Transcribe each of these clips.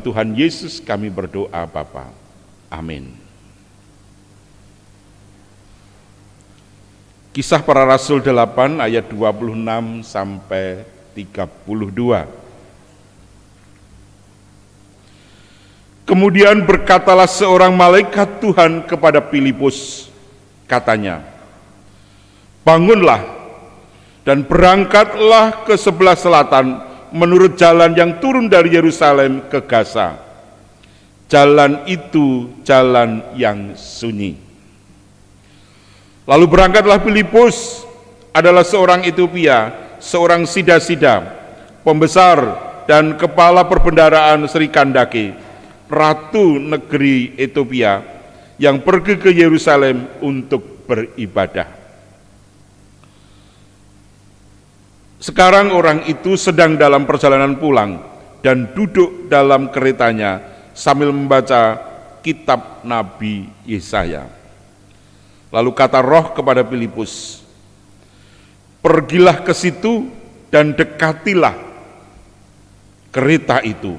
Tuhan Yesus kami berdoa Bapa. Amin. Kisah Para Rasul 8 ayat 26 sampai 32. Kemudian berkatalah seorang malaikat Tuhan kepada Filipus, katanya, "Bangunlah dan berangkatlah ke sebelah selatan menurut jalan yang turun dari Yerusalem ke Gaza. Jalan itu jalan yang sunyi." Lalu berangkatlah Filipus, adalah seorang Etiopia, seorang sida-sida, pembesar dan kepala perbendaharaan Sri Kandake, ratu negeri Etiopia, yang pergi ke Yerusalem untuk beribadah. Sekarang orang itu sedang dalam perjalanan pulang dan duduk dalam keretanya sambil membaca kitab Nabi Yesaya. Lalu kata Roh kepada Filipus, "Pergilah ke situ dan dekatilah kereta itu."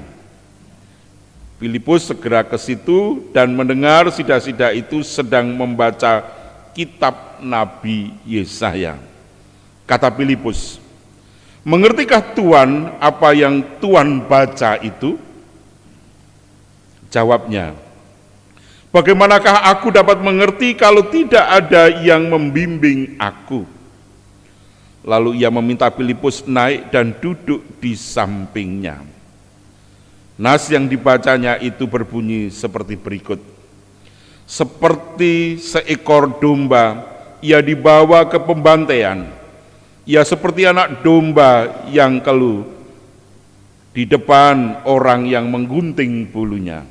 Filipus segera ke situ dan mendengar sida-sida itu sedang membaca kitab Nabi Yesaya. Kata Filipus, "Mengertikah Tuhan apa yang Tuhan baca itu?" Jawabnya, "Bagaimanakah aku dapat mengerti kalau tidak ada yang membimbing aku?" Lalu ia meminta Filipus naik dan duduk di sampingnya. Nas yang dibacanya itu berbunyi seperti berikut. "Seperti seekor domba, ia dibawa ke pembantaian. Ia seperti anak domba yang keluh di depan orang yang menggunting bulunya.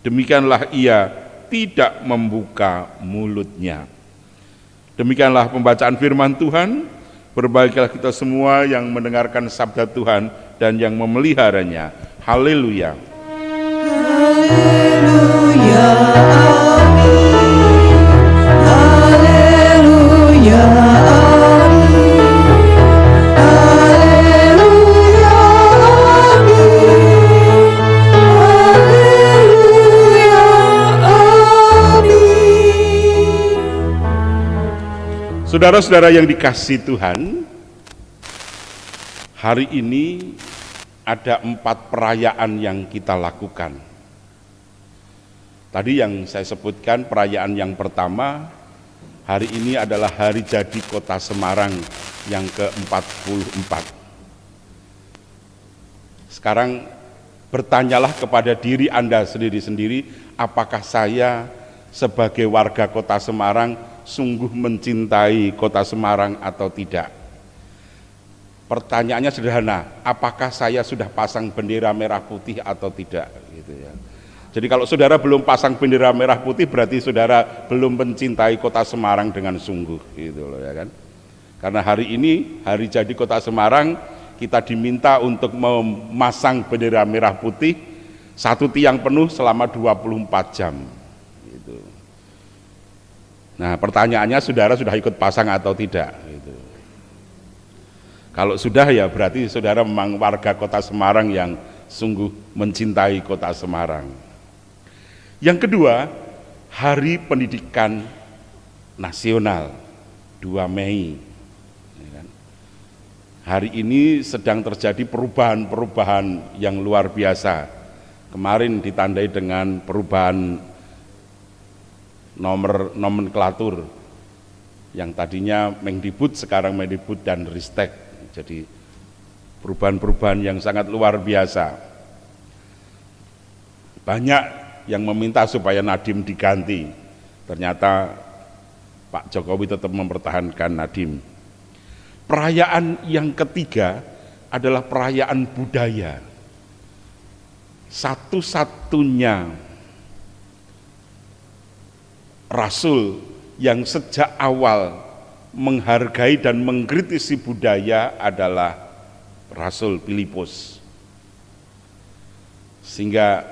Demikianlah ia tidak membuka mulutnya." Demikianlah pembacaan firman Tuhan. Berbahagialah kita semua yang mendengarkan sabda Tuhan dan yang memeliharanya. Haleluya. Haleluya, amin. Haleluya, amin. Haleluya, amin. Haleluya, amin. Saudara-saudara yang dikasihi Tuhan, hari ini ada 4 perayaan yang kita lakukan. Tadi yang saya sebutkan, perayaan yang pertama, hari ini adalah hari jadi Kota Semarang yang ke-44. Sekarang bertanyalah kepada diri Anda sendiri-sendiri, apakah saya sebagai warga Kota Semarang sungguh mencintai Kota Semarang atau tidak? Pertanyaannya sederhana, apakah saya sudah pasang bendera merah putih atau tidak? Gitu ya. Jadi kalau saudara belum pasang bendera merah putih, berarti saudara belum mencintai Kota Semarang dengan sungguh, gitu loh ya kan? Karena hari ini, hari jadi Kota Semarang, kita diminta untuk memasang bendera merah putih 1 tiang penuh selama 24 jam. Gitu. Nah, pertanyaannya, saudara sudah ikut pasang atau tidak? Gitu. Kalau sudah, ya berarti saudara memang warga Kota Semarang yang sungguh mencintai Kota Semarang. Yang kedua, Hari Pendidikan Nasional, 2 Mei. Hari ini sedang terjadi perubahan-perubahan yang luar biasa. Kemarin ditandai dengan perubahan nomenklatur, yang tadinya Mendikbud sekarang Mendikbud dan Ristek. Jadi perubahan-perubahan yang sangat luar biasa. Banyak yang meminta supaya Nadiem diganti. Ternyata Pak Jokowi tetap mempertahankan Nadiem. Perayaan yang ketiga adalah perayaan budaya. Satu-satunya rasul yang sejak awal menghargai dan mengkritisi budaya adalah Rasul Filipus. Sehingga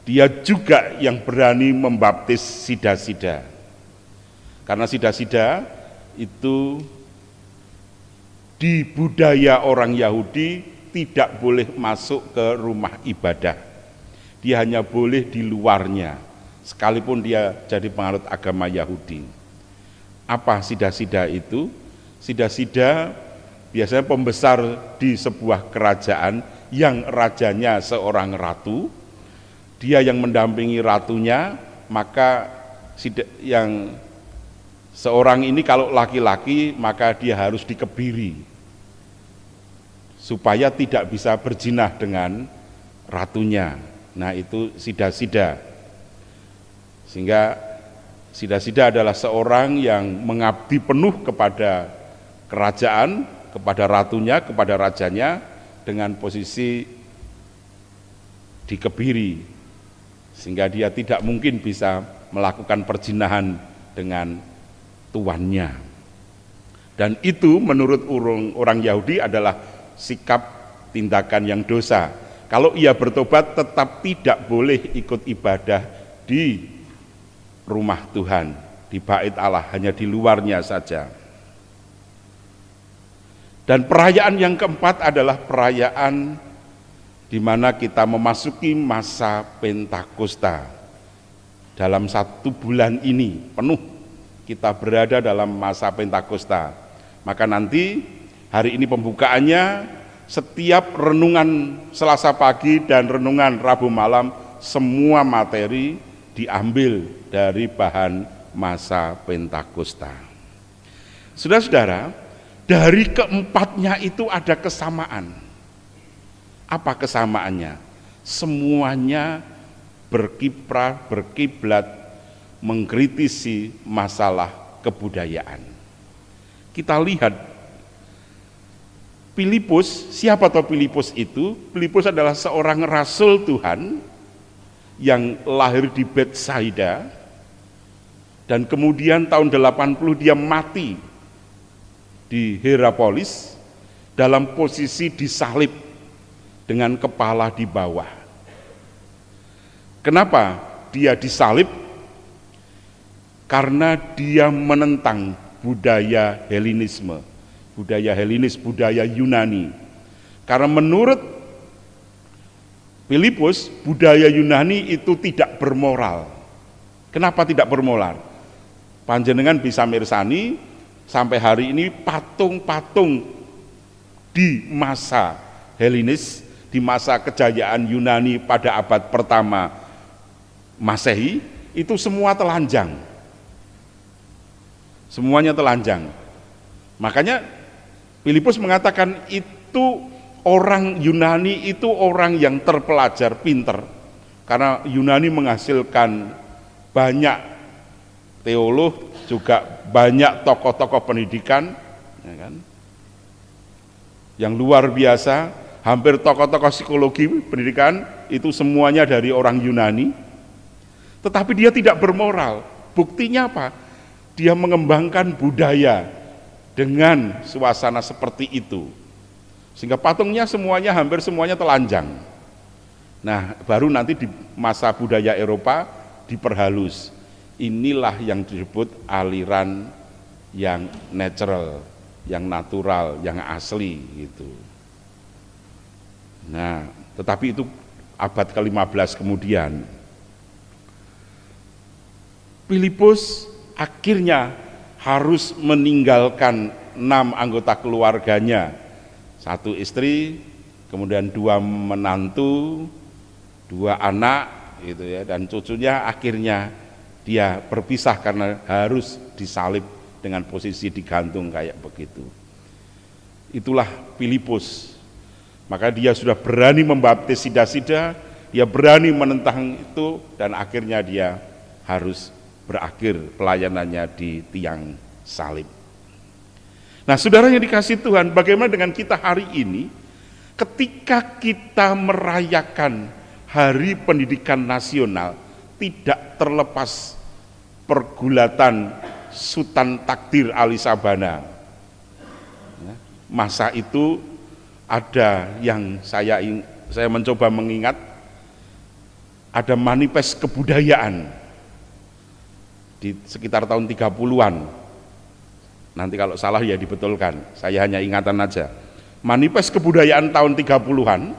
dia juga yang berani membaptis sida-sida. Karena sida-sida itu di budaya orang Yahudi tidak boleh masuk ke rumah ibadah. dia hanya boleh di luarnya, sekalipun dia jadi penganut agama Yahudi. Apa sida-sida itu? Sida-sida biasanya pembesar di sebuah kerajaan yang rajanya seorang ratu, dia yang mendampingi ratunya, maka yang seorang ini kalau laki-laki maka dia harus dikebiri supaya tidak bisa berzinah dengan ratunya. Nah, itu sida-sida. Sehingga sida-sida adalah seorang yang mengabdi penuh kepada kerajaan, kepada ratunya, kepada rajanya dengan posisi dikebiri, sehingga dia tidak mungkin bisa melakukan perzinahan dengan tuannya. Dan itu menurut orang Yahudi adalah sikap tindakan yang dosa. Kalau ia bertobat tetap tidak boleh ikut ibadah di rumah Tuhan, di bait Allah, hanya di luarnya saja. Dan perayaan yang keempat adalah perayaan di mana kita memasuki masa Pentakosta. Dalam 1 bulan ini penuh kita berada dalam masa Pentakosta. Maka nanti hari ini pembukaannya, setiap renungan Selasa pagi dan renungan Rabu malam, semua materi diambil dari bahan masa Pentakosta. Saudara-saudara, dari keempatnya itu ada kesamaan. Apa kesamaannya? Semuanya berkiprah, berkiblat, mengkritisi masalah kebudayaan. Kita lihat Filipus, siapa tahu Filipus itu? Filipus adalah seorang rasul Tuhan yang lahir di Betsaida dan kemudian tahun 80 dia mati di Hierapolis dalam posisi disalib dengan kepala di bawah. Kenapa dia disalib? Karena dia menentang budaya Helenisme. Budaya Helenis, budaya Yunani. Karena menurut Filipus, budaya Yunani itu tidak bermoral. Kenapa tidak bermoral? Panjenengan bisa mirsani, sampai hari ini patung-patung di masa Helenis, di masa kejayaan Yunani pada abad pertama Masehi, itu semua telanjang. Semuanya telanjang. Makanya Filipus mengatakan itu orang Yunani itu orang yang terpelajar, pinter. Karena Yunani menghasilkan banyak teolog, juga banyak tokoh-tokoh pendidikan, ya kan? Yang luar biasa. Hampir tokoh-tokoh psikologi pendidikan itu semuanya dari orang Yunani. Tetapi dia tidak bermoral. Buktinya apa? Dia mengembangkan budaya dengan suasana seperti itu, sehingga patungnya hampir semuanya telanjang. Nah, baru nanti di masa budaya Eropa diperhalus. Inilah yang disebut aliran yang natural, yang natural, yang asli gitu. Nah, tetapi itu abad ke-15 kemudian Filipus akhirnya harus meninggalkan 6 anggota keluarganya, 1 istri, kemudian 2 menantu, 2 anak, gitu ya, dan cucunya. Akhirnya dia berpisah karena harus disalib dengan posisi digantung kayak begitu. Itulah Filipus. Maka dia sudah berani membaptis sida-sida, dia berani menentang itu, dan akhirnya dia harus berakhir pelayanannya di tiang salib. Nah, saudara yang dikasihi Tuhan, bagaimana dengan kita hari ini ketika kita merayakan Hari Pendidikan Nasional, tidak terlepas pergulatan Sultan Takdir Ali Sabana. Masa itu ada yang saya mencoba mengingat, ada manifest kebudayaan di sekitar tahun 30-an. Nanti kalau salah ya dibetulkan, saya hanya ingatan aja. Manifest kebudayaan tahun 30-an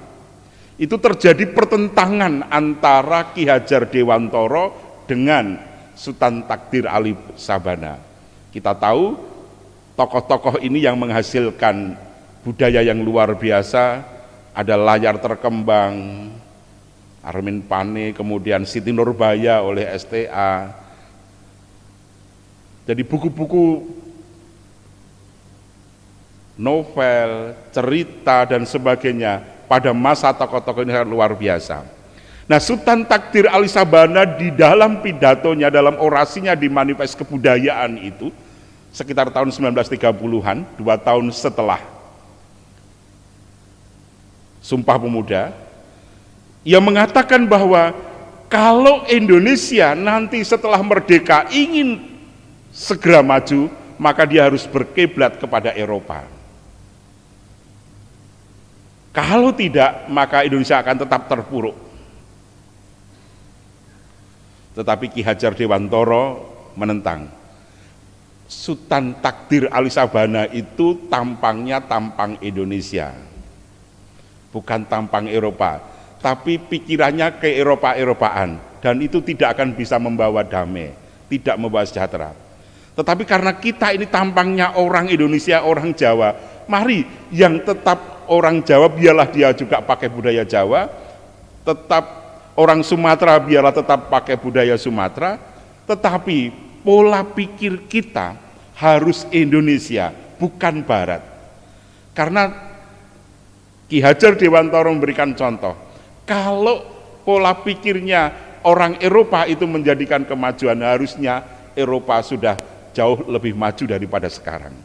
itu terjadi pertentangan antara Ki Hajar Dewantara dengan Sutan Takdir Ali Sabana. Kita tahu tokoh-tokoh ini yang menghasilkan budaya yang luar biasa, ada Layar Terkembang, Armin Pane, kemudian Siti Nurbaya oleh STA. Jadi buku-buku, novel, cerita, dan sebagainya pada masa tokoh-tokoh ini luar biasa. Nah, Sutan Takdir Ali Sabana di dalam pidatonya, dalam orasinya di Manifest Kebudayaan itu, sekitar tahun 1930-an, 2 tahun setelah Sumpah Pemuda, ia mengatakan bahwa kalau Indonesia nanti setelah merdeka ingin segera maju, maka dia harus berkiblat kepada Eropa. Kalau tidak, maka Indonesia akan tetap terpuruk. Tetapi Ki Hajar Dewantara menentang. Sutan Takdir Ali Sabana itu tampangnya tampang Indonesia, bukan tampang Eropa, tapi pikirannya ke Eropa-Eropaan, dan itu tidak akan bisa membawa damai, tidak membawa sejahtera. Tetapi karena kita ini tampangnya orang Indonesia, orang Jawa, mari yang tetap orang Jawa biarlah dia juga pakai budaya Jawa, tetap orang Sumatera biarlah tetap pakai budaya Sumatera, tetapi pola pikir kita harus Indonesia, bukan Barat. Karena Ki Hajar Dewantara memberikan contoh, kalau pola pikirnya orang Eropa itu menjadikan kemajuan, harusnya Eropa sudah jauh lebih maju daripada sekarang.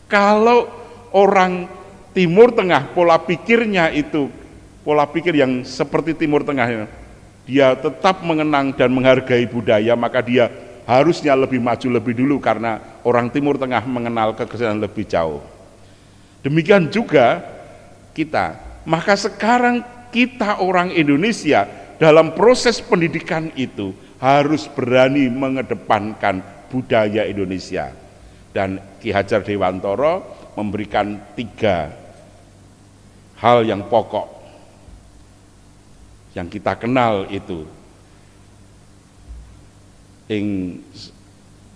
Kalau orang Timur Tengah pola pikirnya itu pola pikir yang seperti Timur Tengah, dia tetap mengenang dan menghargai budaya, maka dia harusnya lebih maju lebih dulu karena orang Timur Tengah mengenal kekerasan lebih jauh. Demikian juga kita. Maka sekarang kita orang Indonesia dalam proses pendidikan itu harus berani mengedepankan budaya Indonesia, dan Ki Hajar Dewantara memberikan 3 hal yang pokok yang kita kenal itu ing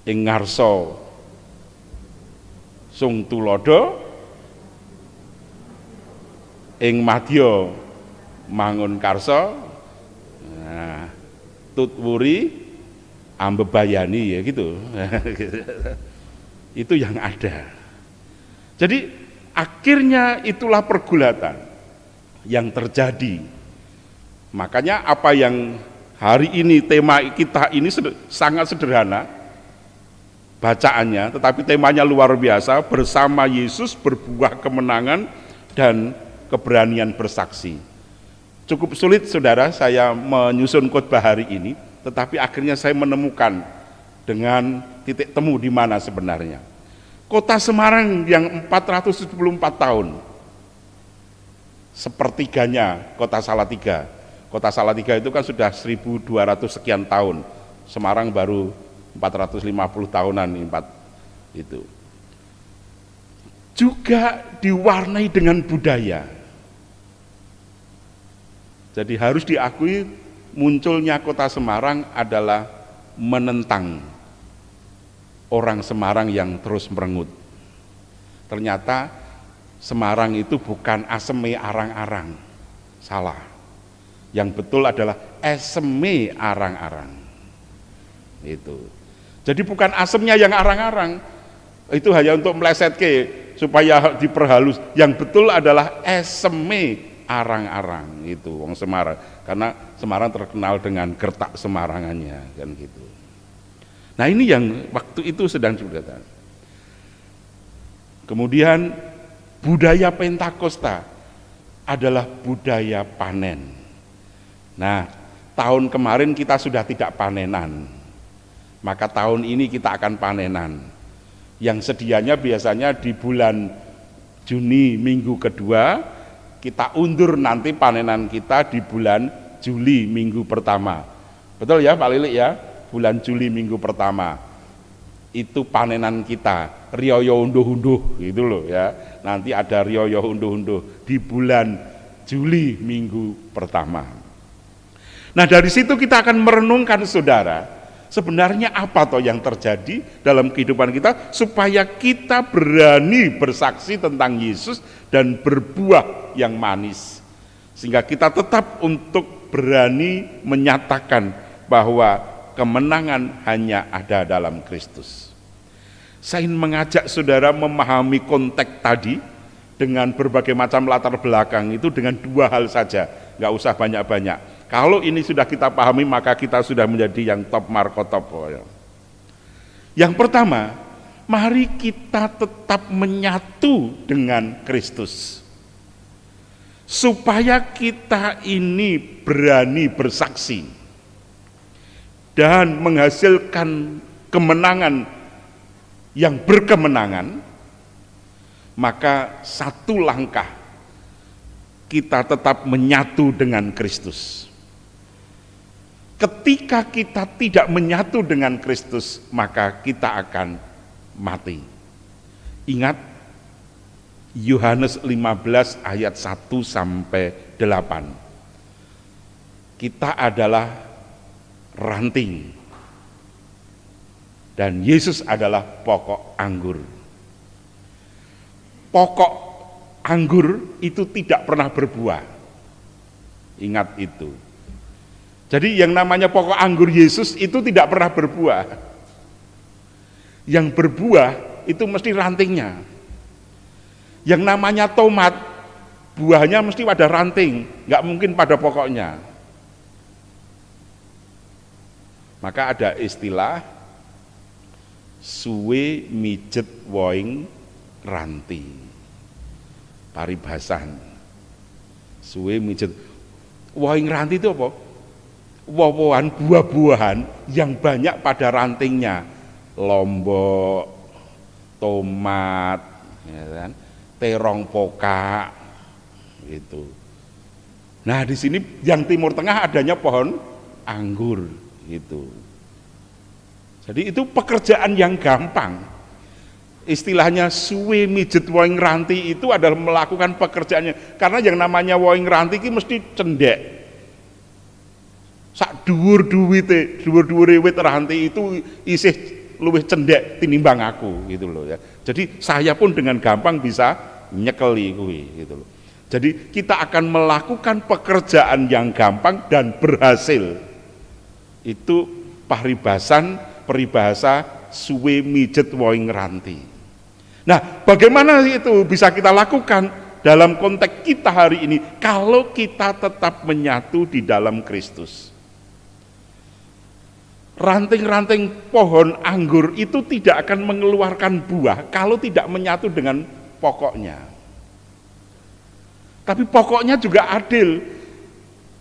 ngarsa sung tulodo, ing madya mangun karsa, nah, tutwuri ambebayani, ya gitu. Itu yang ada. Jadi akhirnya itulah pergulatan yang terjadi. Makanya apa yang hari ini tema kita ini sangat sederhana bacaannya, tetapi temanya luar biasa, bersama Yesus berbuah kemenangan dan keberanian bersaksi. Cukup sulit saudara saya menyusun khotbah hari ini, tetapi akhirnya saya menemukan dengan titik temu di mana sebenarnya. Kota Semarang yang 474 tahun, sepertiganya kota Salatiga. Kota Salatiga itu kan sudah 1200 sekian tahun, Semarang baru 450 tahunan itu. Juga diwarnai dengan budaya. Jadi harus diakui munculnya kota Semarang adalah menentang orang Semarang yang terus merengut. Ternyata Semarang itu bukan aseme arang-arang, salah. Yang betul adalah eseme arang-arang. Itu. Jadi bukan asemnya yang arang-arang, itu hanya untuk melesetke supaya diperhalus. Yang betul adalah eseme arang-arang, itu wong Semarang, karena Semarang terkenal dengan gertak Semarangannya, kan gitu. Nah, ini yang waktu itu sedang terjadi. Kemudian budaya Pentakosta adalah budaya panen. Nah, tahun kemarin kita sudah tidak panenan, maka tahun ini kita akan panenan. Yang sedianya biasanya di bulan Juni minggu kedua, kita undur nanti panenan kita di bulan Juli minggu pertama. Betul ya Pak Lilik ya? Bulan Juli minggu pertama itu panenan kita, rioyo unduh-unduh gitu loh ya. Nanti ada rioyo unduh-unduh di bulan Juli minggu pertama. Nah, dari situ kita akan merenungkan saudara, sebenarnya apa toh yang terjadi dalam kehidupan kita supaya kita berani bersaksi tentang Yesus dan berbuah yang manis. Sehingga kita tetap untuk berani menyatakan bahwa kemenangan hanya ada dalam Kristus. Saya ingin mengajak saudara memahami konteks tadi dengan berbagai macam latar belakang itu dengan dua hal saja, nggak usah banyak-banyak. Kalau ini sudah kita pahami maka kita sudah menjadi yang top markotop. Yang pertama, mari kita tetap menyatu dengan Kristus. Supaya kita ini berani bersaksi dan menghasilkan kemenangan yang berkemenangan, maka satu langkah kita tetap menyatu dengan Kristus. Ketika kita tidak menyatu dengan Kristus, maka kita akan mati. Ingat Yohanes 15 ayat 1 sampai 8. Kita adalah ranting dan Yesus adalah pokok anggur. Pokok anggur itu tidak pernah berbuah. Ingat itu. Jadi yang namanya pokok anggur Yesus itu tidak pernah berbuah. Yang berbuah itu mesti rantingnya. Yang namanya tomat, buahnya mesti pada ranting, nggak mungkin pada pokoknya. Maka ada istilah suwe mijet woing ranti. Paribasan. Suwe mijet woing ranti itu apa? Wowohan buah-buahan yang banyak pada rantingnya. Lombok, tomat, ya kan? Terong pokak gitu. Nah, di sini yang Timur Tengah adanya pohon anggur gitu. Jadi itu pekerjaan yang gampang. Istilahnya suwe mijet woing ranti itu adalah melakukan pekerjaannya. Karena yang namanya woing ranti itu mesti cendek. Sak dhuwur-dhuwur wit ranti itu isih luwih cendek tinimbang aku gitu loh ya. Jadi saya pun dengan gampang bisa nyekeli kuwi gitu loh. Jadi kita akan melakukan pekerjaan yang gampang dan berhasil. Itu peribahasa suwe mijet woing ranti. Nah, bagaimana itu bisa kita lakukan dalam konteks kita hari ini kalau kita tetap menyatu di dalam Kristus? Ranting-ranting pohon anggur itu tidak akan mengeluarkan buah kalau tidak menyatu dengan pokoknya. Tapi pokoknya juga adil.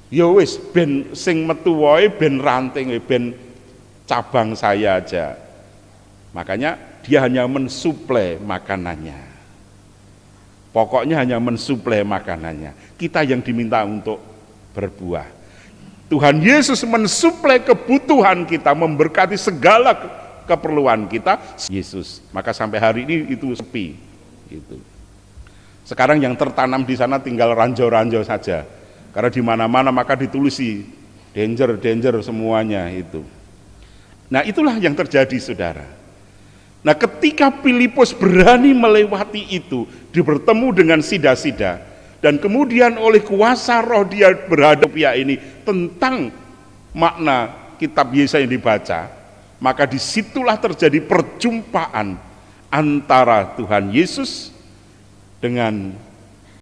Ya wis ben sing metu wae ben ranting ben cabang saya aja. Makanya dia hanya mensuplai makanannya. Pokoknya hanya mensuplai makanannya. Kita yang diminta untuk berbuah. Tuhan Yesus mensuplai kebutuhan kita, memberkati segala keperluan kita, Yesus. Maka sampai hari ini itu sepi. Gitu. Sekarang yang tertanam di sana tinggal ranjau-ranjau saja. Karena di mana-mana maka ditulisi danger semuanya itu. Nah, itulah yang terjadi, saudara. Nah, ketika Filipus berani melewati itu, dia bertemu dengan sida-sida. Dan kemudian oleh kuasa roh dia berhadap ini tentang makna kitab Yesaya yang dibaca, maka disitulah terjadi perjumpaan antara Tuhan Yesus dengan